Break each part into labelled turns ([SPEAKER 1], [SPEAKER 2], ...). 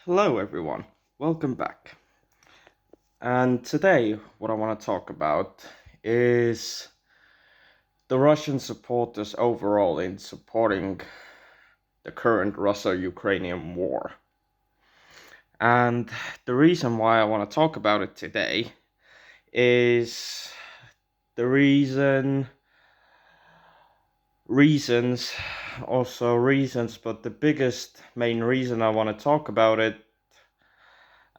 [SPEAKER 1] Hello, everyone. Welcome back. And today, what I want to talk about is the Russian supporters overall in supporting the current Russo-Ukrainian war. And the reason why I want to talk about it today is the reasons, but the biggest main reason I want to talk about it,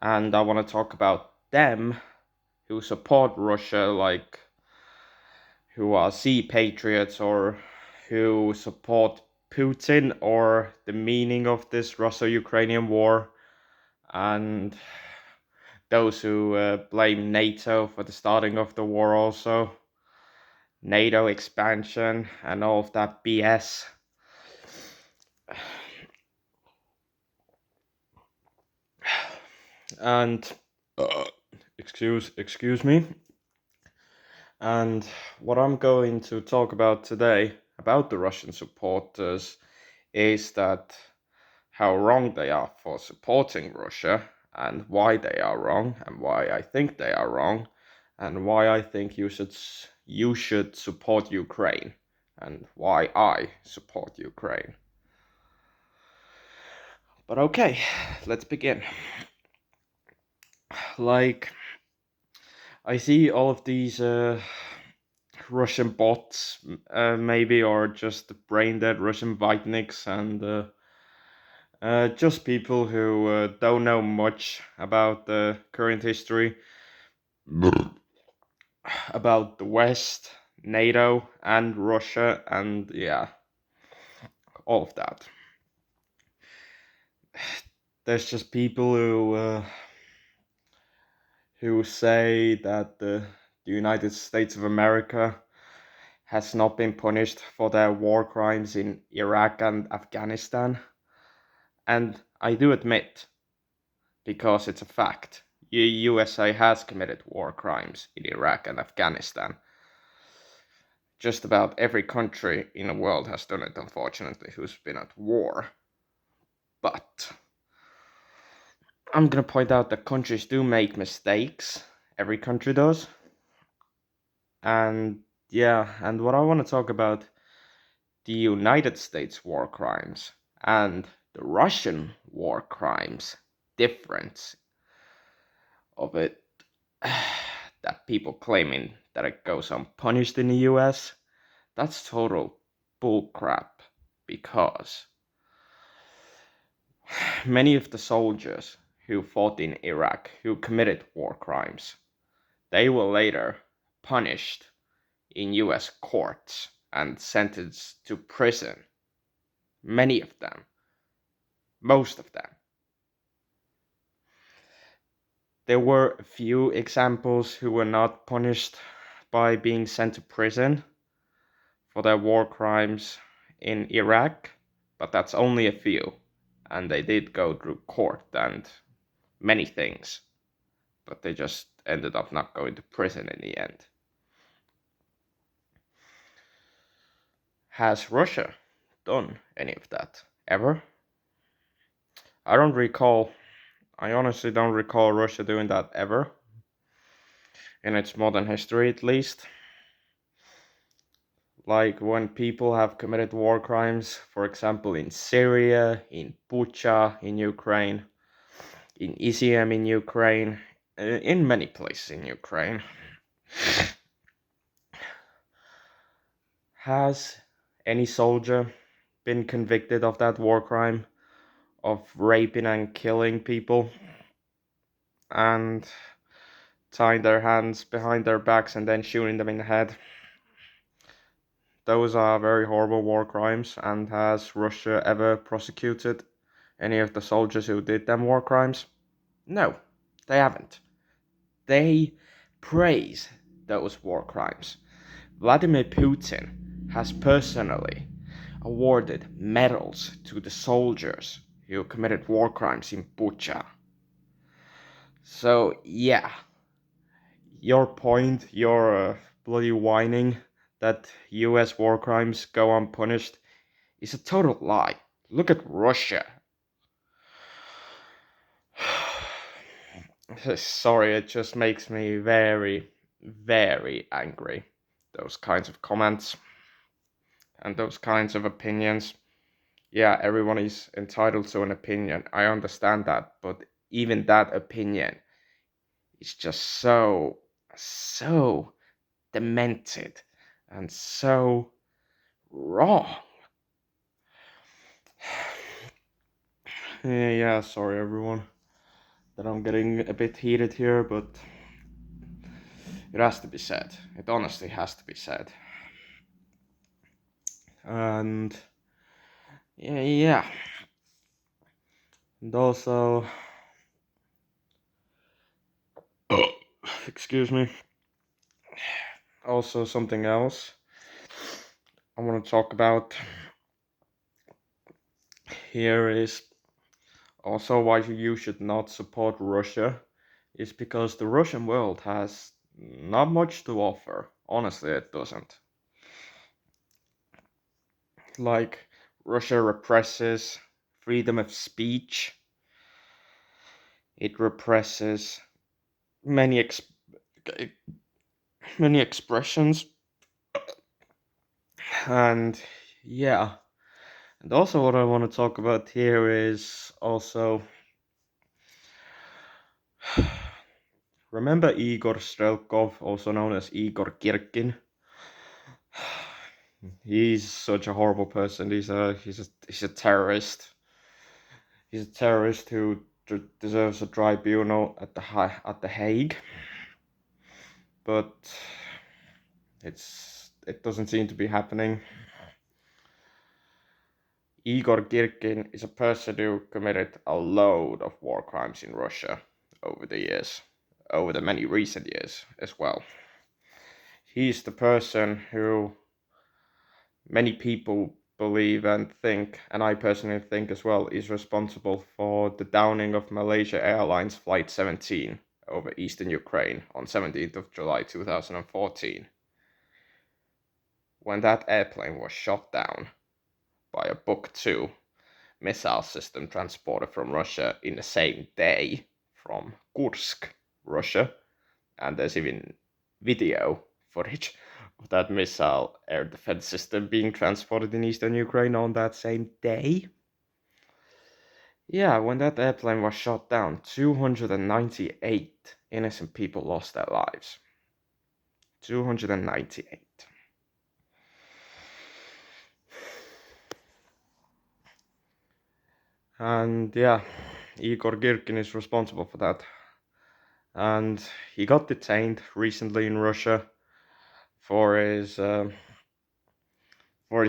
[SPEAKER 1] and I want to talk about them who support Russia, like who are sea patriots or who support Putin or the meaning of this Russo-Ukrainian war, and those who blame NATO for the starting of the war also, NATO expansion and all of that BS. And excuse me. And what I'm going to talk about today about the Russian supporters is that how wrong they are for supporting Russia and why they are wrong and why I think they are wrong and why I think you should support Ukraine and why I support Ukraine. But okay, let's begin. Like, I see all of these Russian bots, maybe, or just brain dead Russian Vikniks, and just people who don't know much about the current history, about the West, NATO, and Russia, and yeah, all of that. There's just people who say that the United States of America has not been punished for their war crimes in Iraq and Afghanistan. And I do admit, because it's a fact, USA has committed war crimes in Iraq and Afghanistan. Just about every country in the world has done it, unfortunately, who's been at war. But I'm gonna point out that countries do make mistakes. Every country does. And yeah, and what I want to talk about the United States war crimes and the Russian war crimes difference of it that people claiming that it goes unpunished in the US, that's total bullcrap, because many of the soldiers who fought in Iraq, who committed war crimes, they were later punished in US courts and sentenced to prison. Many of them. Most of them. There were a few examples who were not punished by being sent to prison for their war crimes in Iraq, but that's only a few. And they did go through court and many things, but they just ended up not going to prison in the end. Has Russia done any of that ever? I honestly don't recall Russia doing that ever, in its modern history at least. Like when people have committed war crimes, for example in Syria, in Bucha in Ukraine, in Izium in Ukraine, in many places in Ukraine. Has any soldier been convicted of that war crime, of raping and killing people and tying their hands behind their backs and then shooting them in the head? Those are very horrible war crimes, and has Russia ever prosecuted any of the soldiers who did them war crimes? No, they haven't. They praise those war crimes. Vladimir Putin has personally awarded medals to the soldiers who committed war crimes in Bucha. So yeah, your point, your bloody whining that US war crimes go unpunished is a total lie. Look at Russia. Sorry, it just makes me very, very angry. Those kinds of comments and those kinds of opinions. Yeah, everyone is entitled to an opinion. I understand that, but even that opinion is just so demented and so wrong. Yeah, sorry everyone that I'm getting a bit heated here, but it has to be said. It honestly has to be said. And yeah. And also, excuse me, also something else I want to talk about here is also why you should not support Russia is because the Russian world has not much to offer. Honestly, it doesn't. Like, Russia represses freedom of speech, it represses many many expressions, and yeah. And also, what I want to talk about here is also remember Igor Strelkov, also known as Igor Kirkin? He's such a horrible person. He's a terrorist. He's a terrorist who deserves a tribunal at the Hague. But it doesn't seem to be happening. Igor Girkin is a person who committed a load of war crimes in Russia over the years, over the many recent years as well. He's the person who many people believe and think, and I personally think as well, is responsible for the downing of Malaysia Airlines Flight 17 over eastern Ukraine on 17th of July 2014. When that airplane was shot down by a Buk 2 missile system transported from Russia in the same day from Kursk, Russia, and there's even video footage of that missile air defense system being transported in eastern Ukraine on that same day. Yeah, when that airplane was shot down, 298 innocent people lost their lives. 298. And yeah, Igor Girkin is responsible for that. And he got detained recently in Russia for his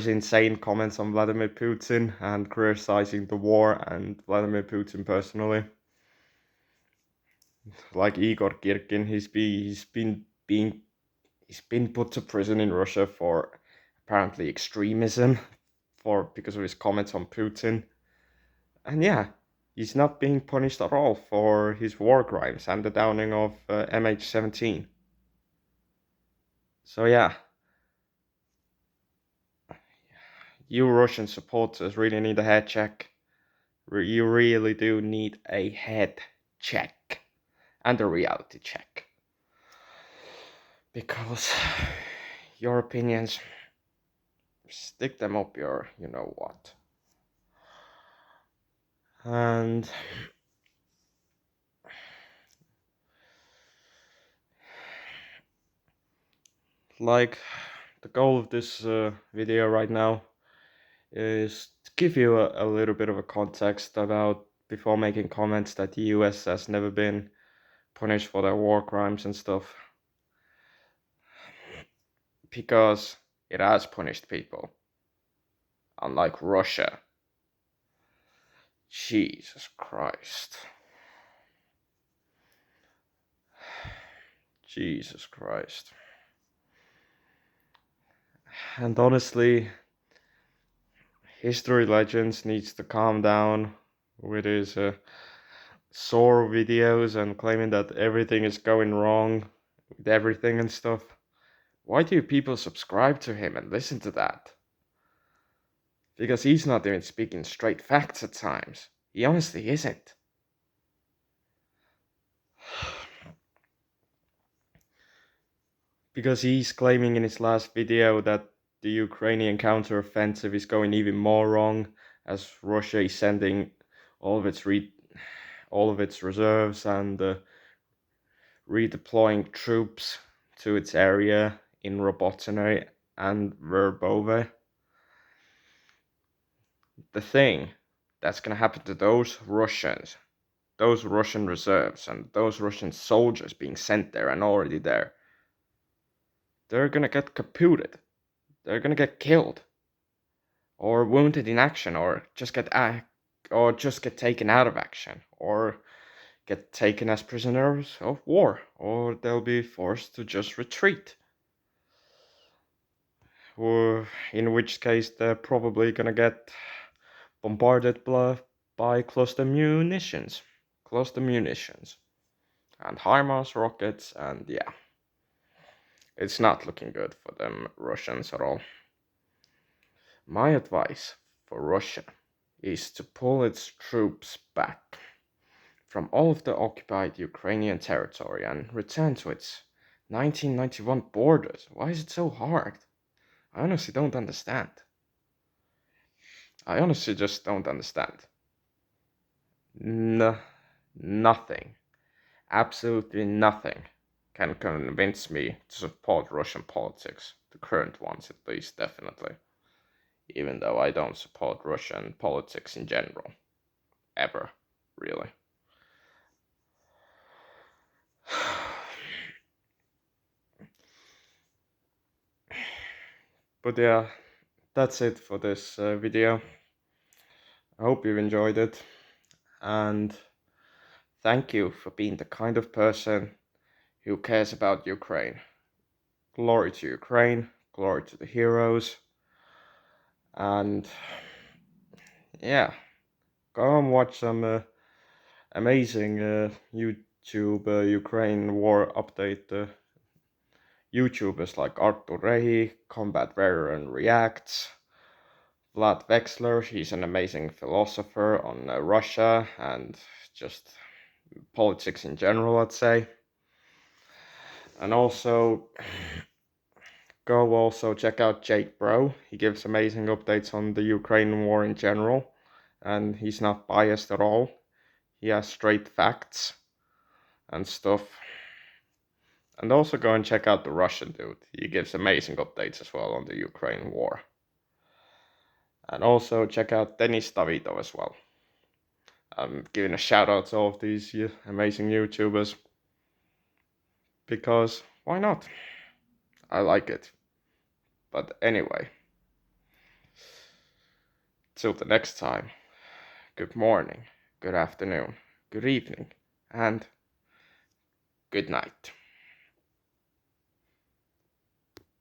[SPEAKER 1] insane comments on Vladimir Putin and criticizing the war and Vladimir Putin personally. Like Igor Girkin, he's been put to prison in Russia for apparently extremism, because of his comments on Putin. And yeah, he's not being punished at all for his war crimes and the downing of MH17. So yeah, you Russian supporters really need a head check. You really do need a head check and a reality check. Because your opinions, stick them up your you know what. And like, the goal of this video right now is to give you a little bit of a context about before making comments that the US has never been punished for their war crimes and stuff. Because it has punished people. Unlike Russia. Jesus Christ. Jesus Christ. And honestly, History Legends needs to calm down with his sore videos and claiming that everything is going wrong with everything and stuff. Why do people subscribe to him and listen to that? Because he's not even speaking straight facts at times. He honestly isn't. Because he's claiming in his last video that the Ukrainian counteroffensive is going even more wrong, as Russia is sending all of its reserves and redeploying troops to its area in Robotyne and Verbove. The thing that's gonna happen to those Russian reserves, and those Russian soldiers being sent there and already there, they're gonna get caputed. They're gonna get killed, or wounded in action, or just get taken out of action, or get taken as prisoners of war, or they'll be forced to just retreat. Or in which case they're probably gonna get bombarded by cluster munitions, and HIMARS rockets, and yeah, it's not looking good for them Russians at all. My advice for Russia is to pull its troops back from all of the occupied Ukrainian territory and return to its 1991 borders. Why is it so hard? I honestly don't understand. I honestly just don't understand. Nothing, absolutely nothing, can convince me to support Russian politics, the current ones at least, definitely. Even though I don't support Russian politics in general. Ever, really. But yeah, that's it for this video. I hope you've enjoyed it, and thank you for being the kind of person who cares about Ukraine. Glory to Ukraine, glory to the heroes, and yeah, go and watch some amazing YouTube Ukraine war update YouTubers like Artur Rehi, Combat Veteran Reacts, Vlad Vexler. He's an amazing philosopher on Russia and just politics in general, I'd say. And also check out Jake Bro. He gives amazing updates on the Ukraine war in general, and he's not biased at all. He has straight facts and stuff. And also go and check out the Russian dude. He gives amazing updates as well on the Ukraine war. And also check out Denis Davidov as well. I'm giving a shout out to all of these amazing YouTubers, because why not? I like it. But anyway, till the next time, good morning, good afternoon, good evening, and good night.